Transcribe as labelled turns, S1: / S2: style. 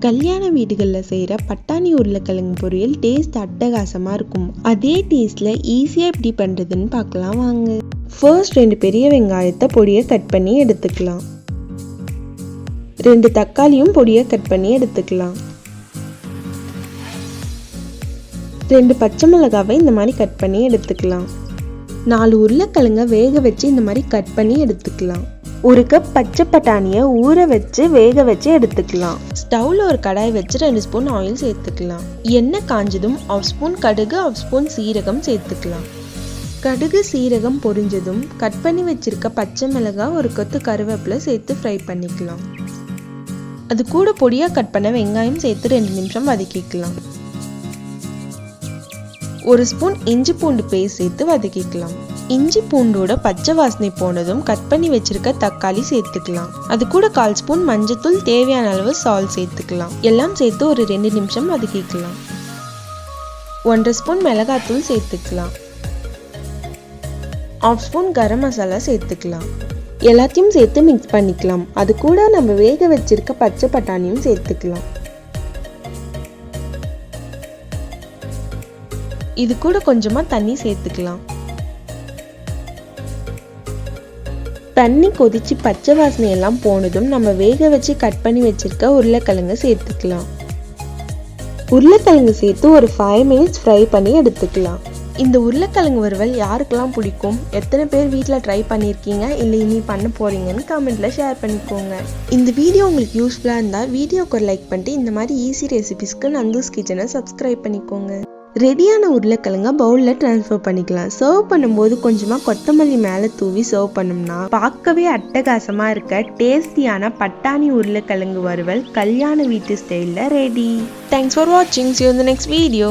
S1: கல்யாண வீடுகளில் செய்கிற பட்டாணி உருளைக்கிழங்கு பொரியல் டேஸ்ட் அட்டகாசமாக இருக்கும். அதே டேஸ்ட்டில் ஈஸியாக எப்படி பண்ணுறதுன்னு பார்க்கலாம் வாங்க. ஃபர்ஸ்ட் 2 பெரிய வெங்காயத்தை பொடியை கட் பண்ணி எடுத்துக்கலாம். 2 தக்காளியும் பொடியை கட் பண்ணி எடுத்துக்கலாம். 2 பச்சை மிளகாவை இந்த மாதிரி கட் பண்ணி எடுத்துக்கலாம். 4 உருளைக்கிழங்க வேக வச்சு இந்த மாதிரி கட் பண்ணி எடுத்துக்கலாம். 1 கப் பச்சை பட்டாணியை ஊற வச்சு வேக வச்சு எடுத்துக்கலாம். ஸ்டவ்ல ஒரு கடாய் வச்சு 2 ஸ்பூன் ஆயில் சேர்த்துக்கலாம். எண்ணெய் காஞ்சதும் 1/2 ஸ்பூன் கடுகு 1/2 ஸ்பூன் சீரகம் சேர்த்துக்கலாம். கடுகு சீரகம் பொரிஞ்சதும் கட் பண்ணி வச்சிருக்க பச்சை மிளகாய் 1 கொத்து கருவேப்பிலை சேர்த்து ஃப்ரை பண்ணிக்கலாம். அது கூட பொடியா கட் பண்ண வெங்காயம் சேர்த்து 2 நிமிஷம் வதக்கிக்கலாம். 1 ஸ்பூன் இஞ்சி பூண்டு பேஸ்ட் சேர்த்து வதக்கிக்கலாம். இஞ்சி பூண்டோட பச்சை வாசனை போனதும் கட் பண்ணி வச்சிருக்க தக்காளி சேர்த்துக்கலாம். அது கூட 1/4 ஸ்பூன் மஞ்சத்தூள், தேவையான அளவு சால்ட் சேர்த்துக்கலாம். எல்லாம் சேர்த்து ஒரு 2 நிமிஷம் வதக்கிக்கலாம். 1/2 ஸ்பூன் மிளகாத்தூள் சேர்த்துக்கலாம். 1/2 ஸ்பூன் கரம் மசாலா சேர்த்துக்கலாம். எல்லாத்தையும் சேர்த்து மிக்ஸ் பண்ணிக்கலாம். அது கூட நம்ம வேக வச்சிருக்க பச்சை பட்டாணியும் சேர்த்துக்கலாம். இது கூட கொஞ்சமா தண்ணி சேர்த்துக்கலாம். தண்ணி கொதிச்சு பச்சை வாசனை எல்லாம் போனதும் நம்ம வேக வச்சு கட் பண்ணி வச்சிருக்க உருளைக்கிழங்கு சேர்த்துக்கலாம். உருளைக்கிழங்கு சேர்த்து ஒரு 5 மினிட்ஸ் ஃப்ரை பண்ணி எடுத்துக்கலாம். இந்த உருளைக்கிழங்கு வறுவல் யாருக்கெல்லாம் பிடிக்கும், எத்தனை பேர் வீட்டில் ட்ரை பண்ணியிருக்கீங்க, இல்லை இனி பண்ண போறீங்கன்னு கமெண்ட்ல ஷேர் பண்ணிக்கோங்க. இந்த வீடியோ உங்களுக்கு யூஸ்ஃபுல்லாக இருந்தால் வீடியோக்கு ஒரு லைக் பண்ணிட்டு இந்த மாதிரி ஈஸி ரெசிபிஸ்க்கு நந்தூஸ் கிச்சனை சப்ஸ்கிரைப் பண்ணிக்கோங்க. ரெடியான உருளைக்கிழங்க பவுலில் ட்ரான்ஸ்ஃபர் பண்ணிக்கலாம். சர்வ் பண்ணும்போது கொஞ்சமாக கொத்தமல்லி மேலே தூவி சர்வ் பண்ணோம்னா பார்க்கவே அட்டகாசமாக இருக்க டேஸ்டியான பட்டாணி உருளைக்கிழங்கு வறுவல் கல்யாண வீட்டு ஸ்டைலில் ரெடி. தேங்க்ஸ் ஃபார் வாட்சிங். See you in the next video.